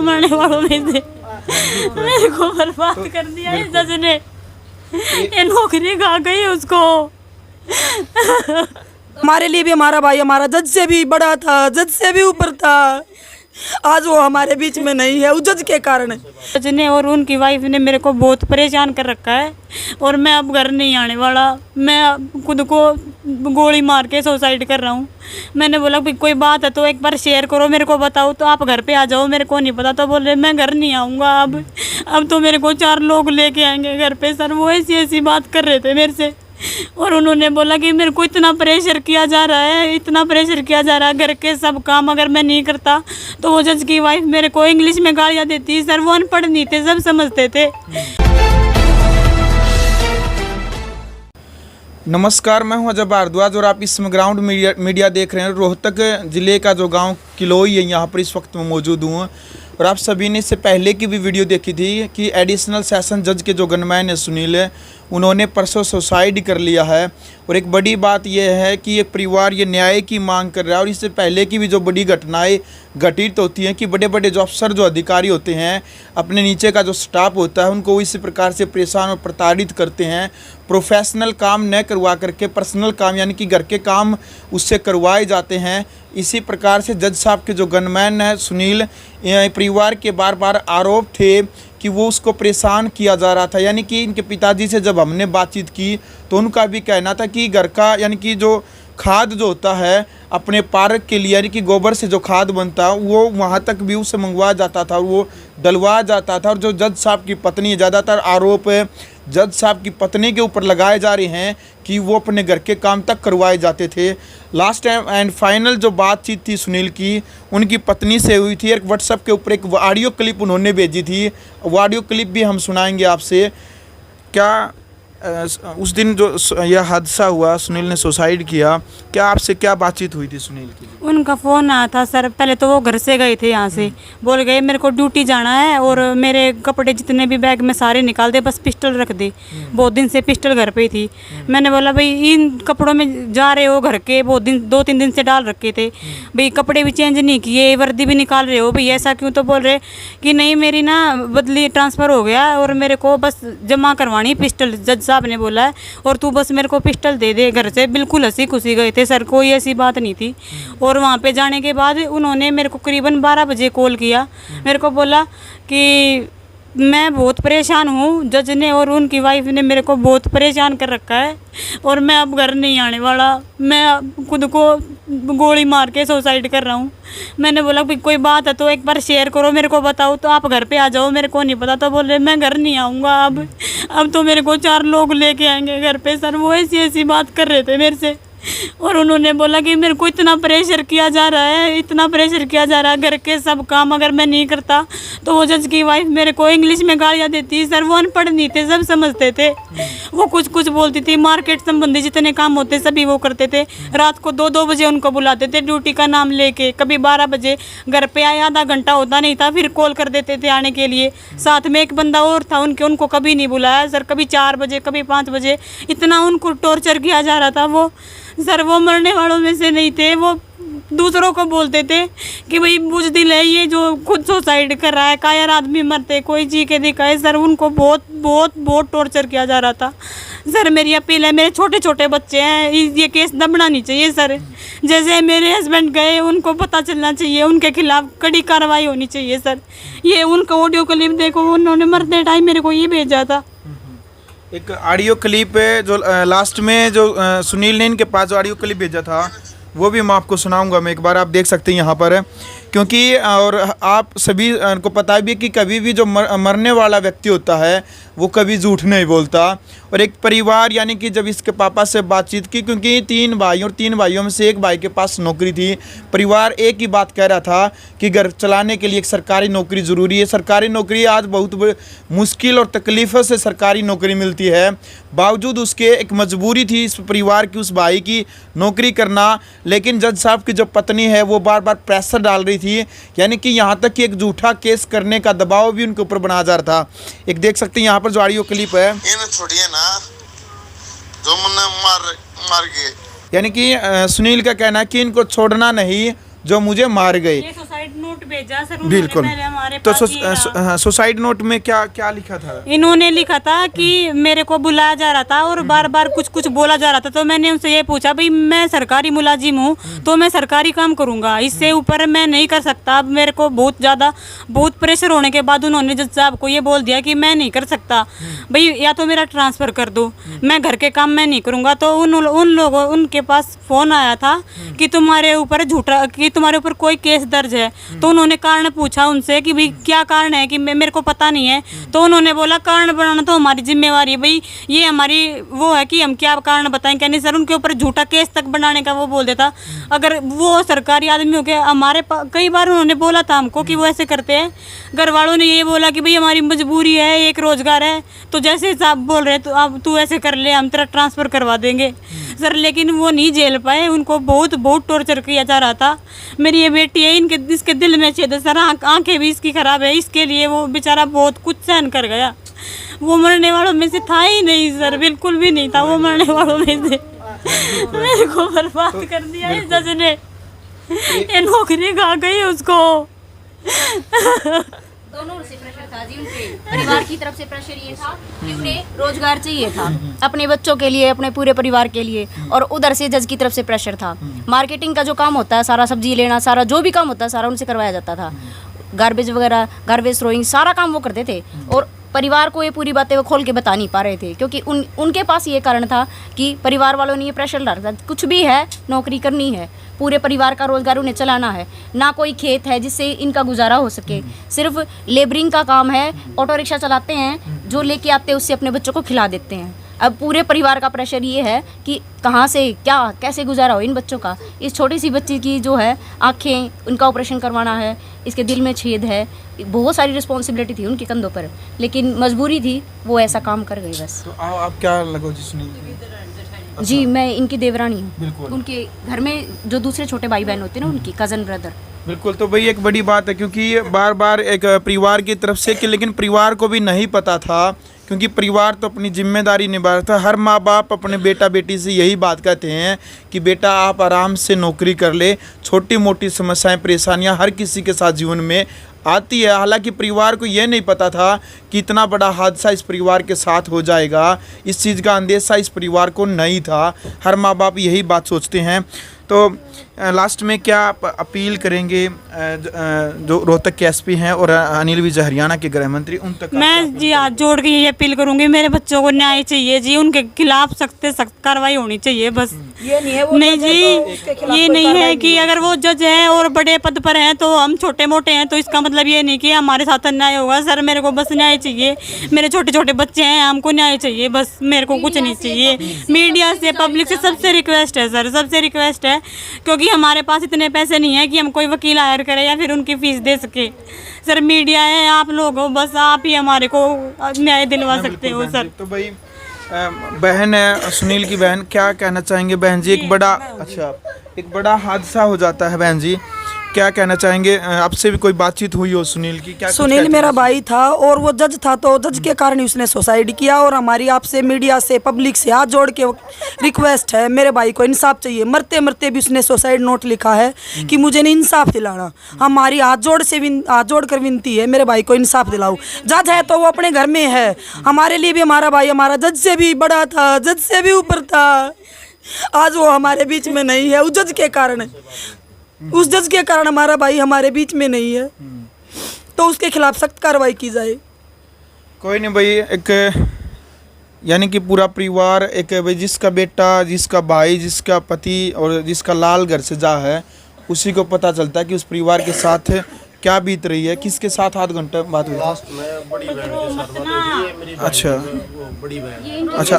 मरने वालों में से मेरे को बर्बाद कर दिया इस जज ने। ये नौकरी खा गई उसको। हमारे लिए भी हमारा भाई हमारा जज से भी बड़ा था, जज से भी ऊपर था। आज वो हमारे बीच में नहीं है, उस जज के कारण। जज ने और उनकी वाइफ ने मेरे को बहुत परेशान कर रखा है और मैं अब घर नहीं आने वाला। मैं खुद को गोली मार के सुसाइड कर रहा हूँ। मैंने बोला भाई कोई बात है तो एक बार शेयर करो, मेरे को बताओ, तो आप घर पे आ जाओ, मेरे को नहीं पता। तो बोल रहे मैं घर नहीं आऊँगा अब तो मेरे को 4 लोग लेके आएंगे घर पे। सर वो ऐसी बात कर रहे थे मेरे से और उन्होंने बोला कि मेरे को इतना प्रेशर किया जा रहा है, इतना प्रेशर किया जा रहा है, घर के सब काम अगर मैं नहीं करता तो वो जज की वाइफ मेरे को इंग्लिश में गालियाँ देती। सर वो अनपढ़ नहीं थे, सब समझते थे। नमस्कार, मैं हूं अजय भारद्वाज और आप इस समय ग्राउंड मीडिया देख रहे हैं। रोहतक जिले का जो गांव किलोई है, यहाँ पर इस वक्त मैं मौजूद हूँ और आप सभी ने इससे पहले की भी वीडियो देखी थी कि एडिशनल सेशन जज के जो गनमैन है सुनील है, उन्होंने परसों सुसाइड कर लिया है। और एक बड़ी बात यह है कि ये परिवार ये न्याय की मांग कर रहा है। और इससे पहले की भी जो बड़ी घटनाएं घटित होती हैं कि बड़े बड़े जो अफसर जो अधिकारी होते हैं, अपने नीचे का जो स्टाफ होता है, उनको इसी प्रकार से परेशान और प्रताड़ित करते हैं। प्रोफेशनल काम न करवा करके पर्सनल काम यानी कि घर के काम उससे करवाए जाते हैं। इसी प्रकार से जज साहब के जो गनमैन है सुनील, परिवार के बार बार आरोप थे कि वो उसको परेशान किया जा रहा था। यानी कि इनके पिताजी से जब हमने बातचीत की तो उनका भी कहना था कि घर का यानी कि जो खाद जो होता है अपने पार्क के लिए, यानी कि गोबर से जो खाद बनता है वो वहाँ तक भी उससे मंगवाया जाता था और वो डलवाया जाता था। और जो जज साहब की पत्नी, ज़्यादातर आरोप जज साहब की पत्नी के ऊपर लगाए जा रहे हैं कि वो अपने घर के काम तक करवाए जाते थे। लास्ट टाइम एंड फाइनल जो बातचीत थी सुनील की उनकी पत्नी से हुई थी। एक व्हाट्सएप के ऊपर एक ऑडियो क्लिप उन्होंने भेजी थी, वो ऑडियो क्लिप भी हम सुनाएंगे आपसे। क्या उस दिन जो यह हादसा हुआ, सुनील ने सुसाइड किया, क्या आपसे क्या बातचीत हुई थी सुनील की? उनका फ़ोन आया था सर। पहले तो वो घर से गए थे, यहाँ से बोल गए मेरे को ड्यूटी जाना है और मेरे कपड़े जितने भी बैग में सारे निकाल दे, बस पिस्टल रख दे। बहुत दिन से पिस्टल घर पे ही थी। मैंने बोला भाई इन कपड़ों में जा रहे हो घर के, बहुत दिन 2-3 दिन से डाल रखे थे भाई, कपड़े भी चेंज नहीं किए, वर्दी भी निकाल रहे हो भाई, ऐसा क्यों? तो बोल रहे कि नहीं मेरी ना बदली ट्रांसफ़र हो गया और मेरे को बस जमा करवानी पिस्टल, जज साहब ने बोला है, और तू बस मेरे को पिस्टल दे दे। घर से बिल्कुल हंसी खुशी गए थे सर, कोई ऐसी बात नहीं थी। और वहाँ पे जाने के बाद उन्होंने मेरे को करीबन 12 बजे कॉल किया। मेरे को बोला कि मैं बहुत परेशान हूँ, जज ने और उनकी वाइफ ने मेरे को बहुत परेशान कर रखा है और मैं अब घर नहीं आने वाला। मैं खुद को गोली मार के सुसाइड कर रहा हूँ। मैंने बोला भाई कोई बात है तो एक बार शेयर करो, मेरे को बताओ, तो आप घर पे आ जाओ, मेरे को नहीं पता। तो बोल रहे मैं घर नहीं आऊँगा अब तो मेरे को 4 लोग लेके आएंगे घर पे। सर वो ऐसी बात कर रहे थे मेरे से और उन्होंने बोला कि मेरे को इतना प्रेशर किया जा रहा है, इतना प्रेशर किया जा रहा है, घर के सब काम अगर मैं नहीं करता तो वो जज की वाइफ मेरे को इंग्लिश में गालियाँ देती। सर वो अनपढ़ नहीं थे, सब समझते थे। वो कुछ बोलती थी, मार्केट संबंधी जितने काम होते सभी वो करते थे। रात को 2-2 बजे उनको बुलाते थे ड्यूटी का नाम लेके, कभी 12 बजे घर पे आए, आधा घंटा होता नहीं था फिर कॉल कर देते थे आने के लिए। साथ में एक बंदा और था, उनको कभी नहीं बुलाया सर, कभी 4 बजे कभी 5 बजे, इतना उनको टॉर्चर किया जा रहा था। वो सर वो मरने वालों में से नहीं थे, वो दूसरों को बोलते थे कि भाई बुज़दिल है ये जो खुद सुसाइड कर रहा है, कायर आदमी मरते कोई जी के दिखाए। सर उनको बहुत टॉर्चर किया जा रहा था। सर मेरी अपील है, मेरे छोटे छोटे बच्चे हैं, ये केस दबना नहीं चाहिए सर। जैसे मेरे हस्बैंड गए उनको पता चलना चाहिए, उनके खिलाफ कड़ी कार्रवाई होनी चाहिए सर। ये उनका ऑडियो क्लिप देखो, उन्होंने मरते टाइम मेरे को ये भेजा था। एक ऑडियो क्लिप है जो लास्ट में जो सुनील ने इनके पास ऑडियो क्लिप भेजा था वो भी मैं आपको सुनाऊंगा। मैं एक बार आप देख सकते हैं यहाँ पर, क्योंकि और आप सभी को पता भी कि कभी भी जो मरने वाला व्यक्ति होता है वो कभी झूठ नहीं बोलता। और एक परिवार यानी कि जब इसके पापा से बातचीत की, क्योंकि 3 भाई और 3 भाइयों में से एक भाई के पास नौकरी थी, परिवार एक ही बात कह रहा था कि घर चलाने के लिए एक सरकारी नौकरी ज़रूरी है। सरकारी नौकरी आज बहुत मुश्किल और तकलीफ़ों से सरकारी नौकरी मिलती है, बावजूद उसके एक मजबूरी थी इस परिवार की, उस भाई की नौकरी करना। लेकिन जज साहब की जो पत्नी है वो बार बार प्रेशर डाल रही थी, यानी कि यहाँ तक कि एक झूठा केस करने का दबाव भी उनके ऊपर बनाया जा रहा था। एक देख सकते हैं यहाँ पर जो ऑडियो क्लिप है, छोड़िए ना जो मुन्ने मार गए। यानी कि सुनील का कहना है कि इनको छोड़ना नहीं जो मुझे मार गए। ये सुसाइड नोट नोट भेजा सर उन्होंने बिल्कुल। पहले हमारे तो पास ये रहा। सुसाइड नोट में क्या क्या लिखा था? इन्होंने लिखा था कि मेरे को बुलाया जा रहा था और बार बार कुछ कुछ बोला जा रहा था, तो मैंने उनसे ये पूछा भाई मैं सरकारी मुलाजिम हूँ तो मैं सरकारी काम करूँगा, इससे ऊपर मैं नहीं कर सकता। अब मेरे को बहुत प्रेशर होने के बाद उन्होंने जज साहब को ये बोल दिया कि मैं नहीं कर सकता भाई, या तो मेरा ट्रांसफ़र कर दो, मैं घर के काम मैं नहीं करूँगा। तो उन लोगों उनके पास फ़ोन आया था कि तुम्हारे ऊपर तुम्हारे ऊपर कोई केस दर्ज है। तो उन्होंने कारण पूछा उनसे कि भाई क्या कारण है, कि मेरे को पता नहीं है। तो उन्होंने बोला कारण बनाना तो हमारी जिम्मेवारी है भाई, ये हमारी वो है कि हम क्या कारण बताएं क्या नहीं। सर उनके ऊपर झूठा केस तक बनाने का वो बोल देता। अगर वो सरकारी आदमी हो गया, हमारे कई बार उन्होंने बोला था हमको कि वो ऐसे करते हैं। घर वालों ने ये बोला कि भाई हमारी मजबूरी है, एक रोजगार है, तो जैसे साहब बोल रहे तो अब तू ऐसे कर ले, हम तेरा ट्रांसफ़र करवा देंगे। सर लेकिन वो नहीं झेल पाए, उनको बहुत टॉर्चर किया जा रहा था। मेरी ये बेटी है, इसके दिल में छेद है सर, आंखें भी इसकी ख़राब है, इसके लिए वो बेचारा बहुत कुछ सहन कर गया। वो मरने वालों में से था ही नहीं सर, बिल्कुल भी नहीं था वो मरने वालों में से। मेरे को बर्बाद कर दिया इस जज ने, ये नौकरी खा गई उसको। दोनों ओर से प्रेशर था जी, उनके परिवार की तरफ से प्रेशर ये था कि उन्हें रोजगार चाहिए था अपने बच्चों के लिए, अपने पूरे परिवार के लिए, और उधर से जज की तरफ से प्रेशर था। मार्केटिंग का जो काम होता है, सारा सब्जी लेना, सारा जो भी काम होता है सारा उनसे करवाया जाता था। गार्बेज वगैरह, गार्बेज थ्रोइंग, सारा काम वो करते थे। और परिवार को ये पूरी बातें वो खोल के बता नहीं पा रहे थे, क्योंकि उनके पास ये कारण था कि परिवार वालों ने ये प्रेशर डाला था, कुछ भी है नौकरी करनी है, पूरे परिवार का रोजगार उन्हें चलाना है, ना कोई खेत है जिससे इनका गुजारा हो सके, सिर्फ लेबरिंग का काम है, ऑटो रिक्शा चलाते हैं, जो लेके आते हैं उससे अपने बच्चों को खिला देते हैं। अब पूरे परिवार का प्रेशर ये है कि कहाँ से क्या कैसे गुजारा हो इन बच्चों का। इस छोटी सी बच्ची की जो है आँखें, उनका ऑपरेशन करवाना है, इसके दिल में छेद है, बहुत सारी रिस्पॉन्सिबिलिटी थी उनके कंधों पर, लेकिन मजबूरी थी, वो ऐसा काम कर गई बस। तो आप क्या लगो जिसने? जी मैं इनकी देवरानी हूँ, बिल्कुल। उनके घर में जो दूसरे छोटे भाई बहन होते हैं ना, उनकी कज़न ब्रदर। बिल्कुल। तो भाई एक बड़ी बात है, क्योंकि बार बार एक परिवार की तरफ से कि लेकिन परिवार को भी नहीं पता था, क्योंकि परिवार तो अपनी जिम्मेदारी निभा रहा था। हर माँ बाप अपने बेटा बेटी से यही बात कहते हैं कि बेटा आप आराम से नौकरी कर ले, छोटी मोटी समस्याएं परेशानियां हर किसी के साथ जीवन में आती है। हालांकि परिवार को यह नहीं पता था कि इतना बड़ा हादसा इस परिवार के साथ हो जाएगा, इस चीज़ का अंदेशा इस परिवार को नहीं था। हर माँ बाप यही बात सोचते हैं। तो लास्ट में क्या आप अपील करेंगे जो रोहतक के एसपी हैं और अनिल विजय हरियाणा के गृह मंत्री, उन तक? मैं जी हाथ जोड़ के यही अपील करूंगी, मेरे बच्चों को न्याय चाहिए जी, उनके खिलाफ सख्त से सख्त कार्रवाई होनी चाहिए बस। ये नहीं है वो नहीं जज है जी, तो उसके खिलाफ ये कोई नहीं कार्रवाई है कि नहीं अगर वो जज है और बड़े पद पर हैं तो हम छोटे मोटे हैं, तो इसका मतलब ये नहीं कि हमारे साथ अन्याय होगा। सर मेरे को बस न्याय चाहिए, मेरे छोटे छोटे बच्चे हैं, हमको न्याय चाहिए बस, मेरे को कुछ नहीं चाहिए। मीडिया से, पब्लिक से सबसे रिक्वेस्ट है सर, सबसे रिक्वेस्ट है, क्योंकि हमारे पास इतने पैसे नहीं है कि हम कोई वकील हायर करें या फिर उनकी फीस दे सके। सर मीडिया है, आप लोग हो, बस आप ही हमारे को न्याय दिलवा सकते हो सर। तो भाई बहन है, सुनील की बहन, क्या कहना चाहेंगे बहन जी? एक बड़ा हादसा हो जाता है बहन जी, क्या कहना चाहेंगे? आपसे भी कोई बातचीत हुई हो सुनील की? क्या सुनील मेरा भाई था और वो जज था, तो जज के कारण ही उसने सुसाइड किया। और हमारी आपसे, मीडिया से, पब्लिक से हाथ जोड़ के रिक्वेस्ट है, मेरे भाई को इंसाफ चाहिए। मरते मरते भी उसने सुसाइड नोट लिखा है कि मुझे नहीं इंसाफ दिलाना। हमारी हाथ जोड़ कर विनती है, मेरे भाई को इंसाफ दिलाओ। जज है तो वो अपने घर में है, हमारे लिए भी हमारा भाई हमारा जज से भी बड़ा था, जज से भी ऊपर था। आज वो हमारे बीच में नहीं है, उस जज के कारण, उस जज के कारण हमारा भाई हमारे बीच में नहीं है, तो उसके खिलाफ सख्त कार्रवाई की जाए। कोई नहीं भाई, एक यानी कि पूरा परिवार, एक भाई जिसका बेटा, जिसका भाई, जिसका पति और जिसका लाल घर से जा है, उसी को पता चलता है कि उस परिवार के साथ क्या बीत रही है। किसके साथ आध घंटे बात हुई? लास्ट में बड़ी बहन के साथ बात हुई थी, मेरी अच्छा, वो बड़ी बहन। अच्छा,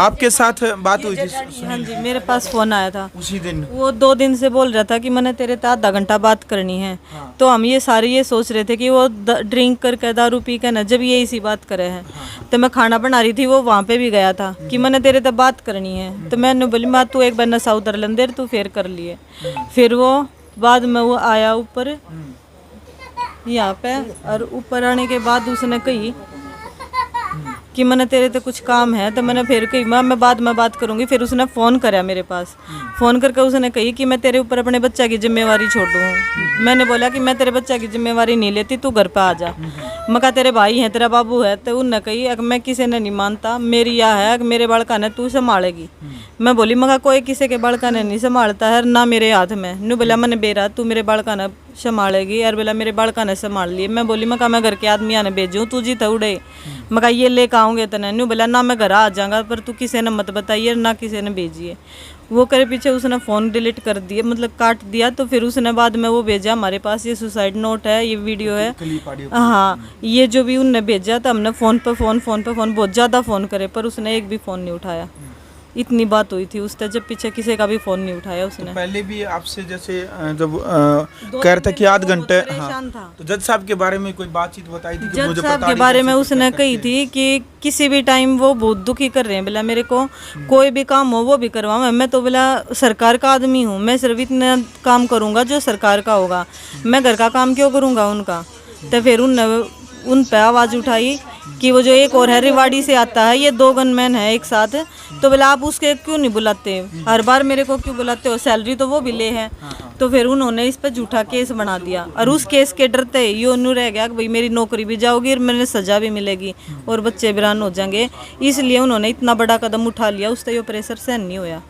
आपके साथ बात हुई थी? हाँ जी, मेरे पास फ़ोन आया था उसी दिन? वो 2 दिन से बोल रहा था कि मैंने तेरे साथ आधा घंटा बात करनी है। तो हम ये सारे ये सोच रहे थे कि वो ड्रिंक करके, दारू पी के ना, जब ये इसी बात करे हैं। तो मैं खाना बना रही थी, वो वहाँ पे भी गया था कि मैंने तेरे साथ बात करनी है। तो मैंने बोली माँ तू एक बार नशा उतर लें, तू फिर कर लिए। फिर वो बाद में वो आया ऊपर यहाँ पे, और ऊपर आने के बाद उसने कही कि मैंने तेरे तो कुछ काम है, तो मैंने फिर कही मैं बाद में बात करूंगी। फिर उसने फ़ोन कराया मेरे पास, फ़ोन करके उसने कही कि मैं तेरे ऊपर अपने बच्चा की जिम्मेवारी छोड़ दूँ। मैंने बोला कि मैं तेरे बच्चा की जिम्मेवारी नहीं लेती, तू घर पे आ जा। मैं कहा तेरे भाई हैं, तेरा बाबू है। तो उनने कही अगर मैं किसी ने नहीं मानता, मेरी यह है कि मेरे बालका ने तू संभालेगी। मैं बोली मैं कहा कोई किसी के बालका ने नहीं संभालता है ना मेरे हाथ में। नू बोला मैंने बेरा तू मेरे बालका ने संभालेगी, और बोला मेरे बालका ने संभाल लिए। मैं बोली मैं कहा मैं घर के आदमी आने भेजूँ, तू जी तो उड़े। मैं कहा ये लेकर आऊँगे तो नहीं। नू बोला ना मैं घर आ जाऊँगा, पर तू किसी ने मत बताइए ना किसी ने भेजिए। वो करे पीछे उसने फ़ोन डिलीट कर दिया, मतलब काट दिया। तो फिर उसने बाद में वो भेजा हमारे पास, ये सुसाइड नोट है, ये वीडियो है। हाँ, ये जो भी उनने भेजा था, हमने फ़ोन पे फ़ोन बहुत ज़्यादा फ़ोन करे, पर उसने एक भी फ़ोन नहीं उठाया। इतनी बात हुई थी उससे, जब पीछे किसी का भी फ़ोन नहीं उठाया उसने। पहले भी आपसे जैसे जब कह रहे थे कि आध घंटे, हाँ, तो जज साहब के बारे में कोई बातचीत बताई थी? जज साहब के बारे में उसने कही थी कि किसी भी टाइम वो बहुत दुखी कर रहे हैं। बोला मेरे को कोई भी काम हो वो भी करवाऊँ। मैं तो बोला सरकार का आदमी हूँ, मैं सिर्फ इतना काम करूँगा जो सरकार का होगा, मैं घर का काम क्यों करूँगा उनका। तो फिर उन पे आवाज़ उठाई कि वो जो एक और है रिवाड़ी से आता है, ये 2 गनमैन है एक साथ। तो बोला आप उसके क्यों नहीं बुलाते, हर बार मेरे को क्यों बुलाते हो, सैलरी तो वो भी ले है। तो फिर उन्होंने इस पर झूठा केस बना दिया, और उस केस के डरते ये उन्होंने रह गया कि भाई मेरी नौकरी भी जाओगी और मेरे सज़ा भी मिलेगी और बच्चे बिरान हो जाएंगे। इसलिए उन्होंने इतना बड़ा कदम उठा लिया, उससे ये प्रेशर सहन नहीं होया।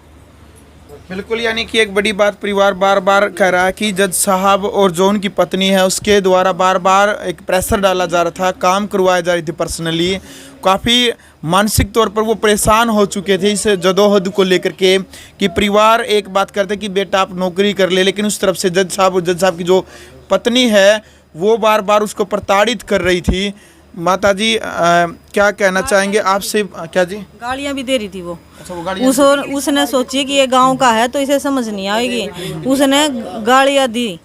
बिल्कुल, यानी कि एक बड़ी बात परिवार बार बार कह रहा है कि जज साहब और जो उनकी पत्नी है उसके द्वारा बार बार एक प्रेशर डाला जा रहा था, काम करवाया जा रही थी पर्सनली। काफ़ी मानसिक तौर पर वो परेशान हो चुके थे इस जदोहद को लेकर के कि परिवार एक बात करते कि बेटा आप नौकरी कर ले, लेकिन उस तरफ से जज साहब और जज साहब की जो पत्नी है वो बार बार उसको प्रताड़ित कर रही थी। माता जी क्या कहना चाहेंगे आपसे? क्या जी? गालियाँ भी दे रही थी वो। अच्छा, वो गालियाँ उसने सोची कि ये गांव का है तो इसे समझ नहीं आएगी, उसने गालियाँ दी।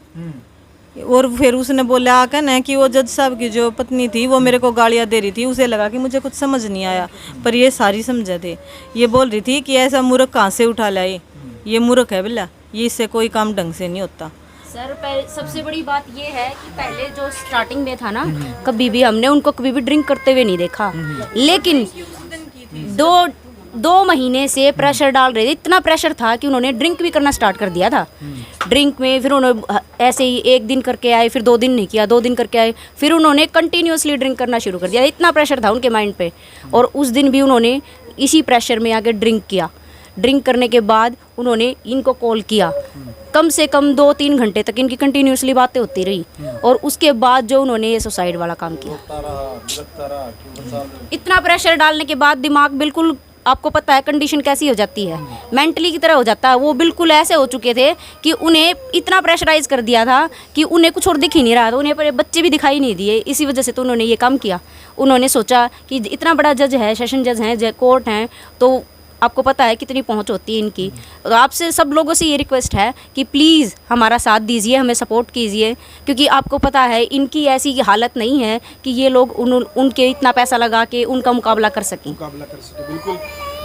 और फिर उसने बोला आकर ना कि वो जज साहब की जो पत्नी थी वो मेरे को गालियाँ दे रही थी। उसे लगा कि मुझे कुछ समझ नहीं आया, पर ये सारी समझे थे। ये बोल रही थी कि ऐसा मूर्ख कहाँ से उठा लाए, ये मूर्ख है बोला, ये इससे कोई काम ढंग से नहीं होता। सर सबसे बड़ी बात ये है कि पहले जो स्टार्टिंग में था ना, कभी भी हमने उनको कभी भी ड्रिंक करते हुए नहीं देखा, लेकिन 2 महीने से प्रेशर डाल रहे थे। इतना प्रेशर था कि उन्होंने ड्रिंक भी करना स्टार्ट कर दिया था। ड्रिंक में फिर उन्होंने ऐसे ही 1 दिन करके आए, फिर 2 दिन नहीं किया, 2 दिन करके आए, फिर उन्होंने कंटिन्यूसली ड्रिंक करना शुरू कर दिया। इतना प्रेशर था उनके माइंड पे, और उस दिन भी उन्होंने इसी प्रेशर में आके ड्रिंक किया। ड्रिंक करने के बाद उन्होंने इनको कॉल किया, कम से कम 2-3 घंटे तक इनकी कंटिन्यूसली बातें होती रही, और उसके बाद जो उन्होंने ये सुसाइड वाला काम किया। इतना प्रेशर डालने के बाद दिमाग बिल्कुल, आपको पता है कंडीशन कैसी हो जाती है, मेंटली की तरह हो जाता है। वो बिल्कुल ऐसे हो चुके थे कि उन्हें इतना प्रेशराइज कर दिया था कि उन्हें कुछ और दिख ही नहीं रहा था, उन्हें अपने बच्चे भी दिखाई नहीं दिए। इसी वजह से तो उन्होंने ये काम किया। उन्होंने सोचा कि इतना बड़ा जज है, सेशन जज हैं, कोर्ट हैं, तो आपको पता है कितनी पहुंच होती है इनकी। तो आपसे सब लोगों से ये रिक्वेस्ट है कि प्लीज़ हमारा साथ दीजिए, हमें सपोर्ट कीजिए, क्योंकि आपको पता है इनकी ऐसी हालत नहीं है कि ये लोग उनके इतना पैसा लगा के उनका मुकाबला कर सकें। बिल्कुल।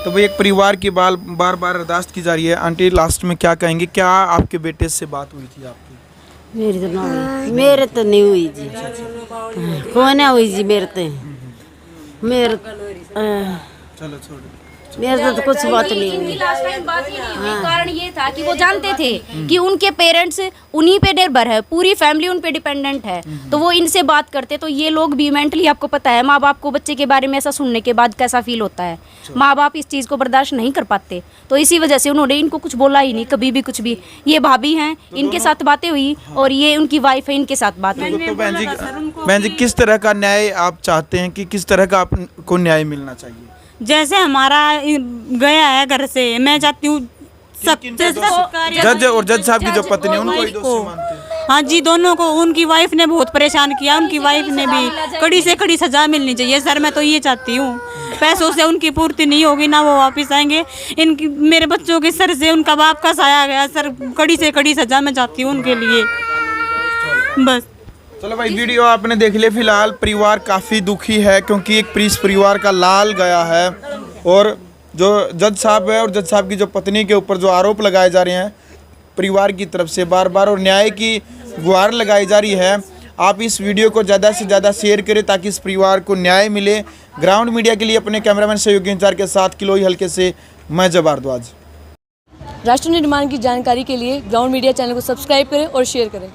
तो भाई एक परिवार की बार बार अरदास की जा रही है। आंटी लास्ट में क्या कहेंगे? क्या आपके बेटे से बात हुई थी आपकी? मेरे तो नहीं हुई जी, कौन हुई जी मेरे चलो छोड़ो। मेरे तो कुछ बात नहीं इनकी हुई। लास्ट टाइम बात ही नहीं हुई। कारण ये था कि वो जानते थे कि उनके पेरेंट्स उन्हीं पे निर्भर है, पूरी फैमिली उन पे डिपेंडेंट है, तो वो इनसे बात करते तो ये लोग भी मेंटली, आपको पता है माँ बाप को बच्चे के बारे में ऐसा सुनने के बाद कैसा फील होता है, माँ बाप इस चीज़ को बर्दाश्त नहीं कर पाते। तो इसी वजह से उन्होंने इनको कुछ बोला ही नहीं, कभी भी कुछ भी। ये भाभी हैं, इनके साथ बातें हुई, और ये उनकी वाइफ है, इनके साथ बात हुई। तो बहन जी किस तरह का न्याय आप चाहते हैं कि किस तरह का आपको न्याय मिलना चाहिए? जैसे हमारा गया है घर से, मैं चाहती हूँ जज और जज साहब की जो पत्नी उनको ही दोषी मानते हैं। हाँ जी, दोनों को। उनकी वाइफ ने बहुत परेशान किया, उनकी वाइफ ने भी कड़ी से कड़ी सजा मिलनी चाहिए सर। मैं तो ये चाहती हूँ, पैसों से उनकी पूर्ति नहीं होगी ना वो वापस आएंगे। इनकी मेरे बच्चों के सर से उनका बाप का साया गया सर, कड़ी से कड़ी सजा मैं चाहती हूँ उनके लिए, बस। चलो भाई, वीडियो आपने देख लिया। फिलहाल परिवार काफ़ी दुखी है क्योंकि एक परिवार का लाल गया है, और जो जज साहब है और जज साहब की जो पत्नी के ऊपर जो आरोप लगाए जा रहे हैं परिवार की तरफ से बार बार, और न्याय की गुहार लगाई जा रही है। आप इस वीडियो को ज़्यादा से ज़्यादा शेयर करें ताकि इस परिवार को न्याय मिले, ग्राउंड मीडिया के लिए अपने कैमरामैन सहयोगी इंचार्ज के साथ किलोई हल्के से मैं जब भारद्वाज। राष्ट्र निर्माण की जानकारी के लिए ग्राउंड मीडिया चैनल को सब्सक्राइब करें और शेयर करें।